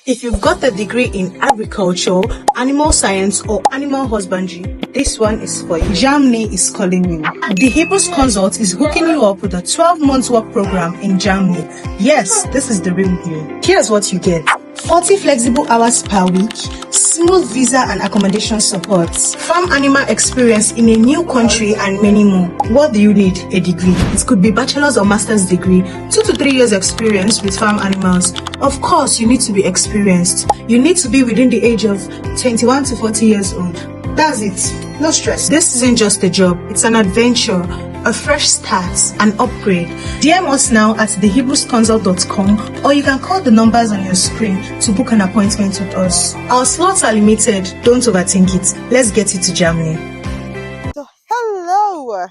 If you've got a degree in agriculture, animal science, or animal husbandry, this one is for you. Germany is calling you. The Hebrews Consult is hooking you up with a 12-month work program in Germany. Yes, this is the real deal. Here's what you get. 40 flexible hours per week, smooth visa and accommodation support, farm animal experience in a new country, and many more. What do you need? A degree. It could be bachelor's or master's degree, 2 to 3 years experience with farm animals. Of course, you need to be experienced. You need to be within the age of 21 to 40 years old. That's it. No stress. This isn't just a job. It's an adventure, a fresh start, an upgrade. DM us now at thehebrewsconsult.com, or you can call the numbers on your screen to book an appointment with us. Our slots are limited. Don't overthink it. Let's get you to Germany. So, hello.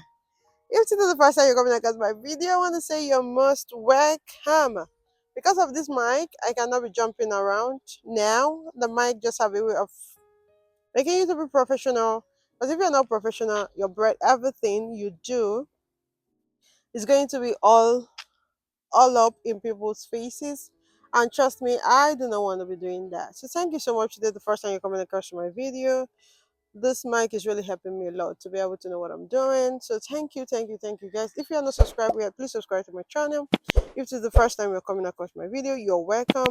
If this is the first time you're coming across my video, I want to say you're most welcome. Because of this mic, I cannot be jumping around. Now, the mic just have a way of making you to be professional. Because if you're not professional, everything you do is going to be all up in people's faces. And trust me, I do not want to be doing that. So thank you so much. This is the first time you're coming across my video. This mic is really helping me a lot to be able to know what I'm doing. So thank you guys. If you're not subscribed yet, please subscribe to my channel. If this is the first time you're coming across my video, you're welcome,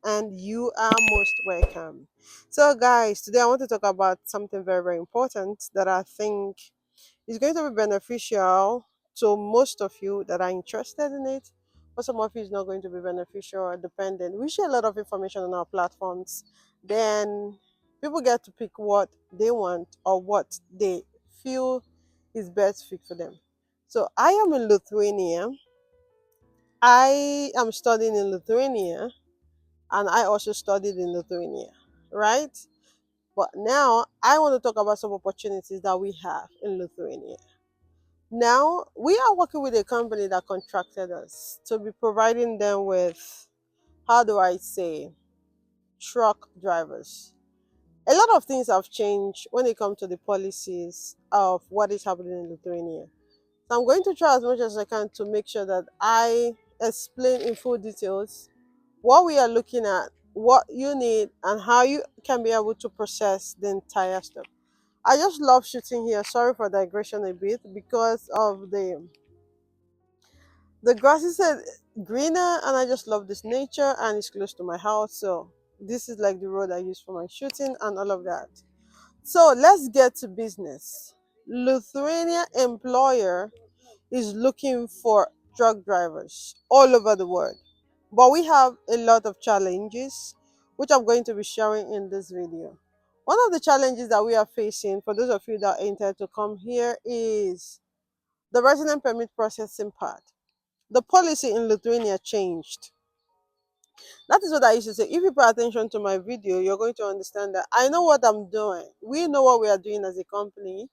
and you are most welcome. So guys, today I want to talk about something very important that I think is going to be beneficial to most of you that are interested in it. For some of you, it's not going to be beneficial or dependent. We share a lot of information on our platforms. Then people get to pick what they want or what they feel is best fit for them. So I am in Lithuania. I am studying in Lithuania, and I also studied in Lithuania, right? But now I want to talk about some opportunities that we have in Lithuania. Now we are working with a company that contracted us to be providing them with, how do I say, truck drivers. A lot of things have changed when it comes to the policies of what is happening in Lithuania. So I'm going to try as much as I can to make sure that I explain in full details what we are looking at, what you need, and how you can be able to process the entire stuff. I just love shooting here. Sorry for digression a bit because of the grass is greener, and I just love this nature, and it's close to my house. So this is like the road I use for my shooting and all of that. So let's get to business. Lithuania employer is looking for truck drivers all over the world. But we have a lot of challenges, which I'm going to be sharing in this video. One of the challenges that we are facing, for those of you that are intended to come here, is the resident permit processing part. The policy in Lithuania changed. That is what I used to say. If you pay attention to my video, you're going to understand that I know what I'm doing. We know what we are doing as a company.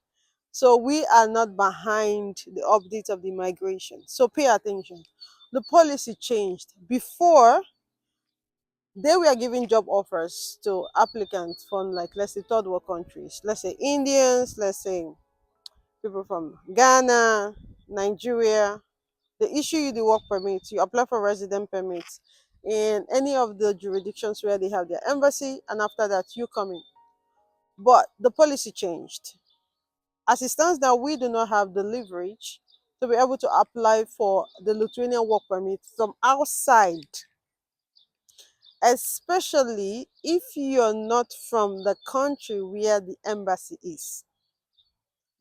So we are not behind the update of the migration. So pay attention. The policy changed. Before, they were giving job offers to applicants from, like, let's say third world countries. Let's say Indians, let's say people from Ghana, Nigeria. They issue you the work permit. You apply for resident permits in any of the jurisdictions where they have their embassy, and after that you come in. But the policy changed. As it stands now, we do not have the leverage to be able to apply for the Lithuanian work permit from outside, especially if you're not from the country where the embassy is.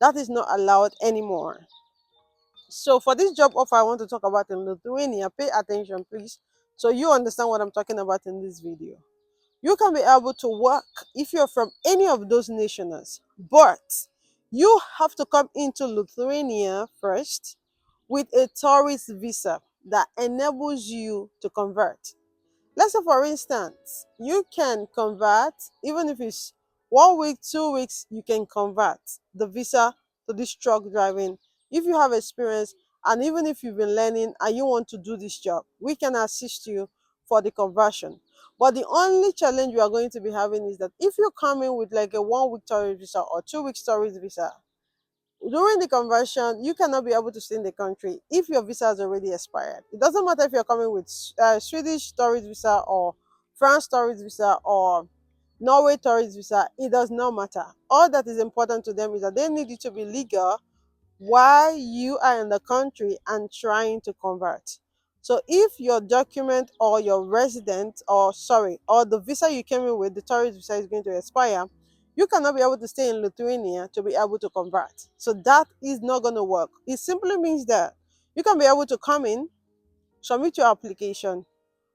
That is not allowed anymore. So for this job offer I want to talk about in Lithuania, pay attention please, so you understand what I'm talking about in this video. You can be able to work if you're from any of those nations, but you have to come into Lithuania first with a tourist visa that enables you to convert. Let's say, for instance, you can convert, even if it's 1 week, 2 weeks, you can convert the visa to this truck driving. If you have experience, and even if you've been learning and you want to do this job, we can assist you for the conversion. But the only challenge you are going to be having is that if you come in with like a 1 week tourist visa or 2 week tourist visa, during the conversion, you cannot be able to stay in the country if your visa has already expired. It doesn't matter if you're coming with Swedish tourist visa or France tourist visa or Norway tourist visa, it does not matter. All that is important to them is that they need you to be legal while you are in the country and trying to convert. So if your document or your resident, or sorry, or the visa you came in with, the tourist visa is going to expire, you cannot be able to stay in Lithuania to be able to convert. So that is not going to work. It simply means that you can be able to come in, submit your application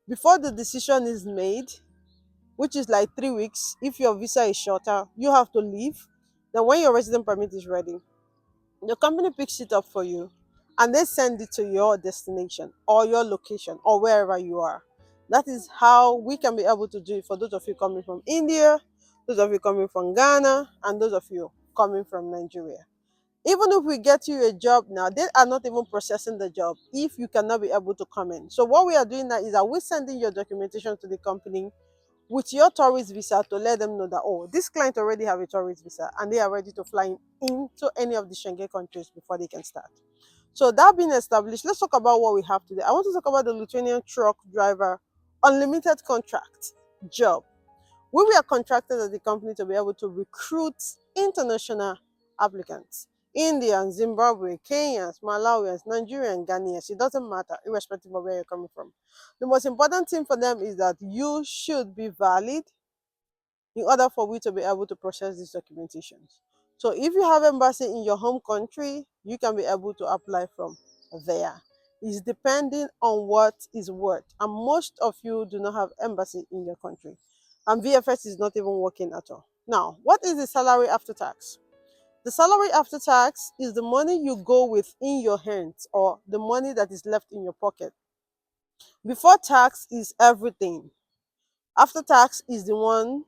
before the decision is made, which is like 3 weeks. If your visa is shorter, you have to leave. Then when your resident permit is ready, the company picks it up for you and they send it to your destination or your location or wherever you are. That is how we can be able to do it for those of you coming from India, those of you coming from Ghana, and those of you coming from Nigeria. Even if we get you a job now, they are not even processing the job if you cannot be able to come in. So what we are doing now is that we're sending your documentation to the company with your tourist visa to let them know that, oh, this client already have a tourist visa and they are ready to fly into any of the Schengen countries before they can start. So that being established, let's talk about what we have today. I want to talk about the Lithuanian truck driver unlimited contract job. We were contracted as the company to be able to recruit international applicants. Indians, Zimbabwe, Kenyans, Malawians, Nigerians, Ghanaians, it doesn't matter, irrespective of where you're coming from. The most important thing for them is that you should be valid in order for we to be able to process these documentations. So if you have embassy in your home country, you can be able to apply from there. It's depending on what is worth. And most of you do not have embassy in your country. And VFS is not even working at all. Now, what is the salary after tax? The salary after tax is the money you go with in your hands or the money that is left in your pocket. Before tax is everything. After tax is the one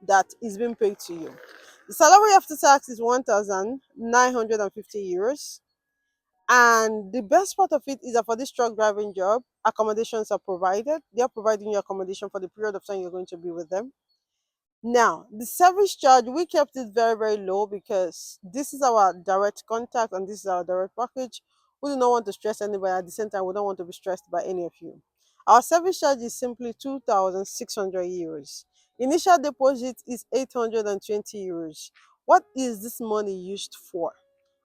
that is being paid to you. The salary after tax is 1,950 euros. And the best part of it is that for this truck driving job, accommodations are provided. They are providing you accommodation for the period of time you're going to be with them. Now, the service charge, we kept it very, very low because this is our direct contact and this is our direct package. We do not want to stress anybody. At the same time, we don't want to be stressed by any of you. Our service charge is simply 2,600 euros. Initial deposit is 820 euros. What is this money used for?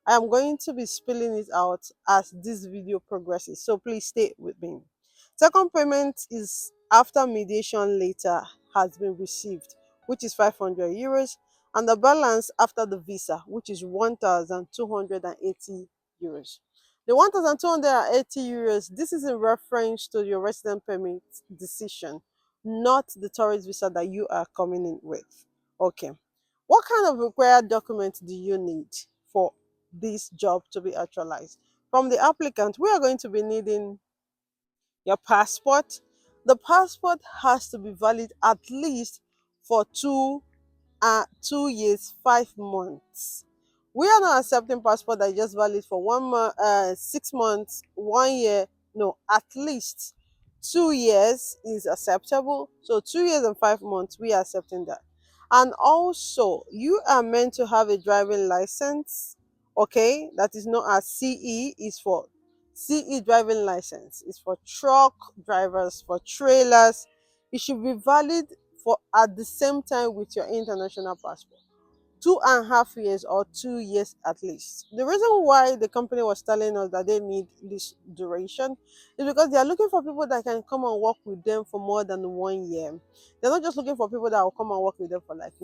I am going to be spelling it out as this video progresses, so please stay with me. Second payment is after mediation letter has been received, which is 500 euros, and the balance after the visa, which is 1,280 euros. The 1,280 euros, this is in reference to your resident permit decision, not the tourist visa that you are coming in with. Okay. What kind of required documents do you need for this job to be actualized? From the applicant, we are going to be needing your passport. The passport has to be valid at least for 2 years, 5 months. We are not accepting passport that is just valid for 1 month, 6 months, 1 year. No, at least 2 years is acceptable. So 2 years and 5 months, we are accepting that. And also, you are meant to have a driving license. Okay, that is known as CE. Is for CE driving license. It's for truck drivers, for trailers. It should be valid for at the same time with your international passport. 2.5 years or 2 years at least. The reason why the company was telling us that they need this duration is because they are looking for people that can come and work with them for more than 1 year. They're not just looking for people that will come and work with them for like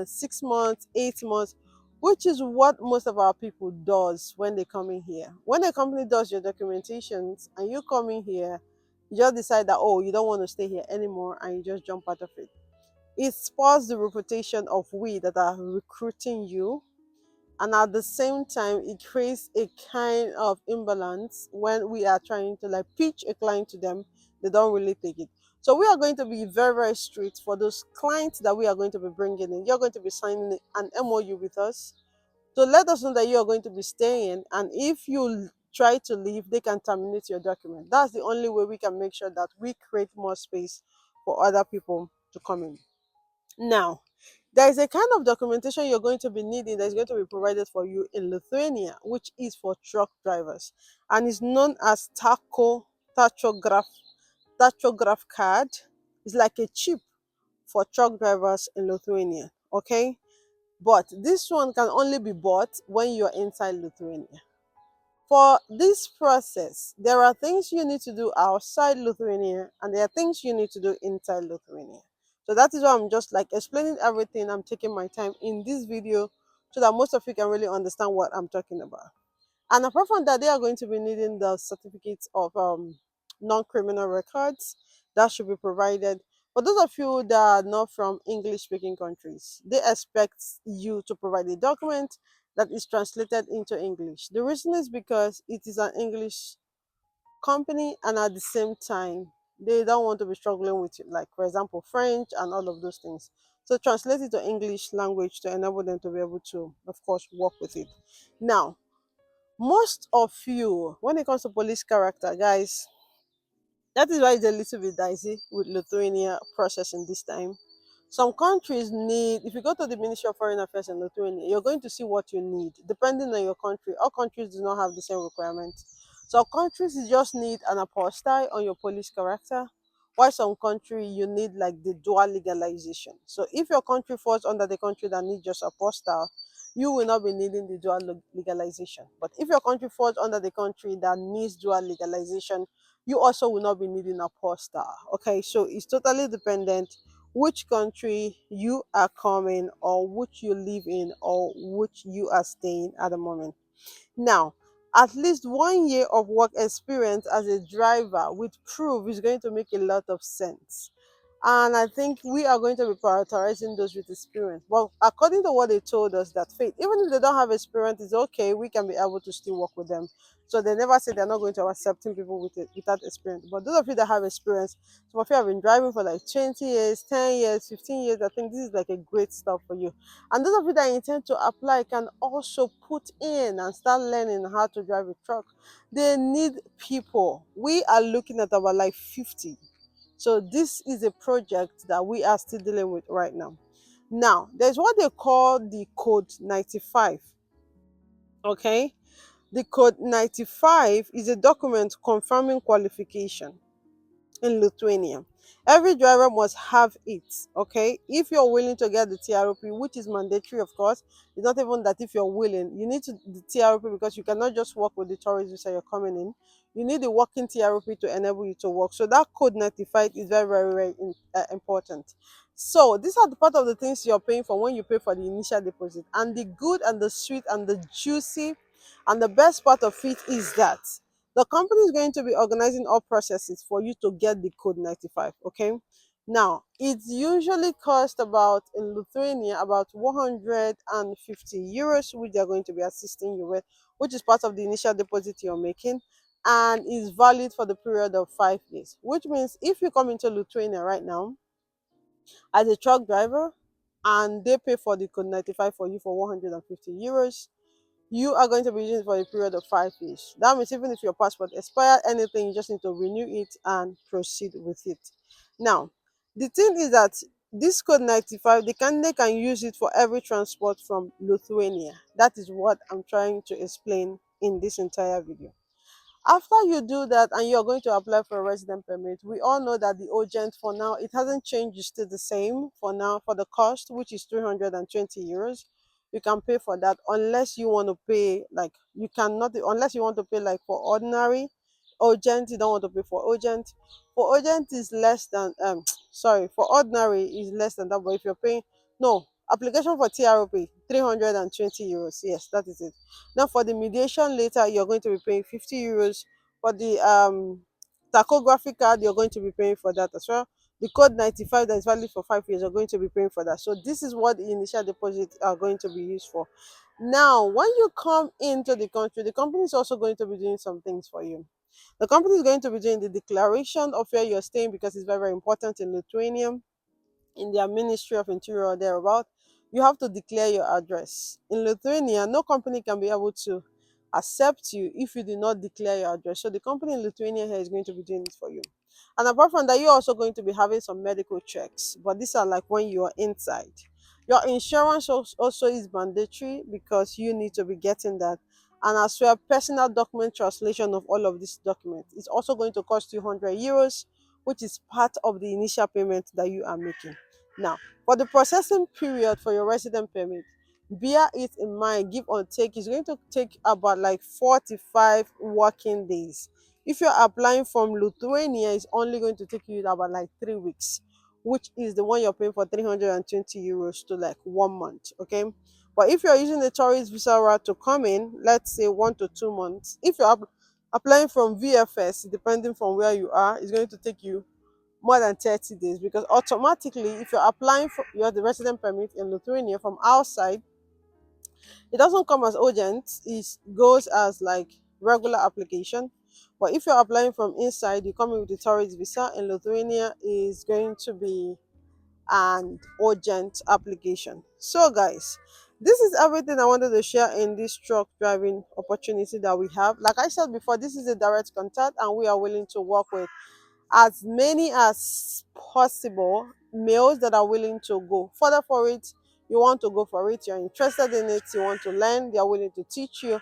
6 months, 8 months, which is what most of our people does when they come in here. When a company does your documentations and you come in here, you just decide that, oh, you don't want to stay here anymore, and you just jump out of it. It spoils the reputation of we that are recruiting you, and at the same time it creates a kind of imbalance when we are trying to like pitch a client to them. They don't really take it. So we are going to be very, very strict for those clients that we are going to be bringing in. You're going to be signing an MOU with us to let us know that you are going to be staying, and if you try to leave, they can terminate your document. That's the only way we can make sure that we create more space for other people to come in. Now, there is a kind of documentation you're going to be needing that is going to be provided for you in Lithuania, which is for truck drivers, and is known as tachograph card. It's like a chip for truck drivers in Lithuania. Okay, but this one can only be bought when you're inside Lithuania. For this process, there are things you need to do outside Lithuania and there are things you need to do inside Lithuania. So that is why I'm just like explaining everything. I'm taking my time in this video so that most of you can really understand what I'm talking about. And apart from that, they are going to be needing the certificates of non-criminal records that should be provided. For those of you that are not from English-speaking countries, they expect you to provide a document that is translated into English. The reason is because it is an English company, and at the same time, they don't want to be struggling with it, like for example, French and all of those things. So translate it to English language to enable them to be able to, of course, work with it. Now, most of you, when it comes to police character, guys, that is why it's a little bit dicey with Lithuania processing this time. Some countries need, if you go to the Ministry of Foreign Affairs in Lithuania, you're going to see what you need, depending on your country. All countries do not have the same requirements. Some countries you just need an apostille on your police character, while some country you need like the dual legalization. So if your country falls under the country that needs just apostille, you will not be needing the dual legalization. But if your country falls under the country that needs dual legalization, you also will not be needing apostille. Okay, so it's totally dependent which country you are coming or which you live in or which you are staying at the moment. Now, at least 1 year of work experience as a driver with proof is going to make a lot of sense. And I think we are going to be prioritizing those with experience. But according to what they told us, that faith, even if they don't have experience, it's okay. We can be able to still work with them. So they never say they're not going to accepting people with it without experience. But those of you that have experience, some of you have been driving for like 20 years, 10 years, 15 years. I think this is like a great stuff for you. And those of you that intend to apply can also put in and start learning how to drive a truck. They need people. We are looking at about like 50. So this is a project that we are still dealing with right now. Now, there's what they call the Code 95. Okay? The Code 95 is a document confirming qualification in Lithuania. Every driver must have it, okay? If you're willing to get the TROP, which is mandatory, of course, it's not even that if you're willing, you need to the TROP because you cannot just work with the tourist visa you're coming in. You need the working TROP to enable you to work. So that code 95 is very, very, very important. So these are the part of the things you're paying for when you pay for the initial deposit. And the good and the sweet and the juicy and the best part of it is that the company is going to be organizing all processes for you to get the code 95. Okay, now it usually costs about in Lithuania about 150 euros, which they're going to be assisting you with, which is part of the initial deposit you're making, and is valid for the period of 5 years. Which means if you come into Lithuania right now as a truck driver and they pay for the code 95 for you for 150 euros, you are going to be using it for a period of 5 years. That means even if your passport expired, anything, you just need to renew it and proceed with it. Now, the thing is that this code 95, the candidate can use it for every transport from Lithuania. That is what I'm trying to explain in this entire video. After you do that and you're going to apply for a resident permit, we all know that the urgent for now, it hasn't changed, it's still the same for now for the cost, which is 320 euros. You can pay for that unless you want to pay like you cannot unless you want to pay like for ordinary. Urgent, you don't want to pay for urgent. For urgent is less than sorry, for ordinary is less than that, but if you're paying no application for TROP 320 euros. Yes, that is it. Now for the mediation letter, you're going to be paying 50 euros. For the tachography card, you're going to be paying for that as well. The code 95 that is valid for 5 years, you're going to be paying for that. So this is what the initial deposit are going to be used for. Now, when you come into the country, the company is also going to be doing some things for you. The company is going to be doing the declaration of where you're staying because it's very, very important in Lithuania, in their Ministry of Interior or thereabout. You have to declare your address. In Lithuania, no company can be able to accept you if you do not declare your address. So the company in Lithuania here is going to be doing it for you. And apart from that, you're also going to be having some medical checks, but these are like when you are inside. Your insurance also is mandatory because you need to be getting that. And as well, personal document translation of all of these documents. It's also going to cost you 100 euros, which is part of the initial payment that you are making. Now, for the processing period for your resident permit, bear it in mind, give or take, it's going to take about like 45 working days. If you're applying from Lithuania, it's only going to take you about like 3 weeks, which is the one you're paying for 320 euros to like 1 month. Okay. But if you're using the tourist visa route to come in, let's say 1 to 2 months, if you're applying from VFS, depending from where you are, it's going to take you more than 30 days, because automatically, if you're applying for the resident permit in Lithuania from outside, it doesn't come as urgent, it goes as like regular application. But if you're applying from inside, you come in with the tourist visa in Lithuania, is going to be an urgent application. So guys, this is everything I wanted to share in this truck driving opportunity that we have. Like I said before, this is a direct contact and we are willing to work with as many as possible males that are willing to go further for it. You want to go for it, you're interested in it, you want to learn, they are willing to teach you.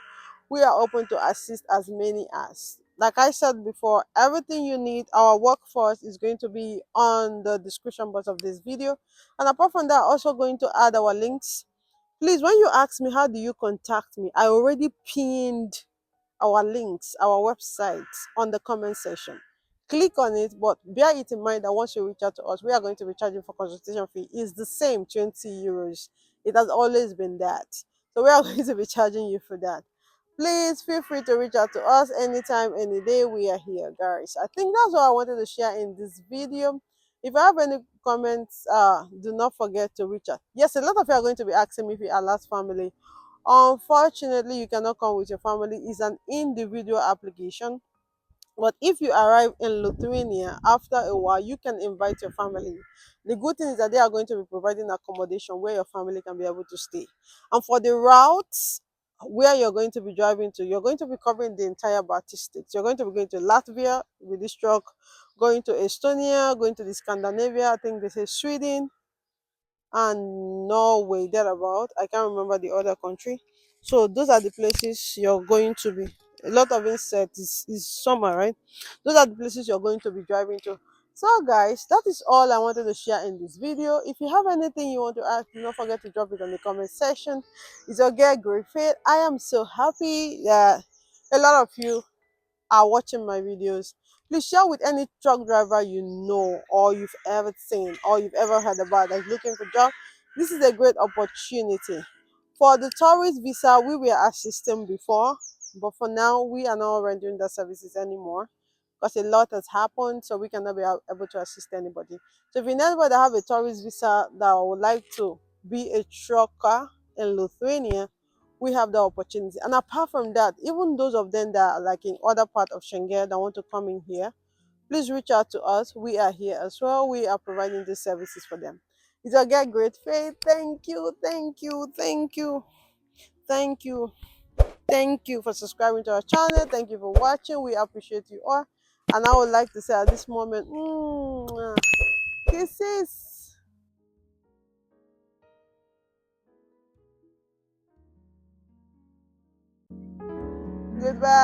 We are open to assist as many as. Like I said before, everything you need, our workforce is going to be on the description box of this video. And apart from that, also going to add our links. Please, when you ask me how do you contact me, I already pinned our links, our website on the comment section. Click on it, but bear it in mind that once you reach out to us, we are going to be charging for consultation fee. It's the same 20 euros. It has always been that. So we are going to be charging you for that. Please feel free to reach out to us anytime, any day. We are here, guys. I think that's what I wanted to share in this video. If you have any comments, do not forget to reach out. Yes, a lot of you are going to be asking me if you are last family. Unfortunately, you cannot come with your family. It's an individual application. But if you arrive in Lithuania after a while, you can invite your family. The good thing is that they are going to be providing accommodation where your family can be able to stay. And for the routes where you're going to be driving to, you're going to be covering the entire Baltic states. You're going to be going to Latvia with this truck, going to Estonia, going to the Scandinavia, I think they say Sweden, and Norway, thereabout. I can't remember the other country. So those are the places you're going to be. A lot of insects is summer, right? Those are the places you're going to be driving to. So guys, that is all I wanted to share in this video. If you have anything you want to ask, do not forget to drop it on the comment section. It's your girl Great Faith. I am so happy that a lot of you are watching my videos. Please share with any truck driver you know or you've ever seen or you've ever heard about that's looking for job. This is a great opportunity. For the tourist visa, we were assisting before, but for now we are not rendering the services anymore because a lot has happened, so we cannot be able to assist anybody. So if you know anybody that have a tourist visa that would like to be a trucker in Lithuania, we have the opportunity. And apart from that, even those of them that are like in other part of Schengen that want to come in here, please reach out to us. We are here as well. We are providing these services for them. It's a get great faith. Thank you, thank you, thank you, thank you, thank you for subscribing to our channel. Thank you for watching. We appreciate you all. And I would like to say at this moment, kisses. Goodbye.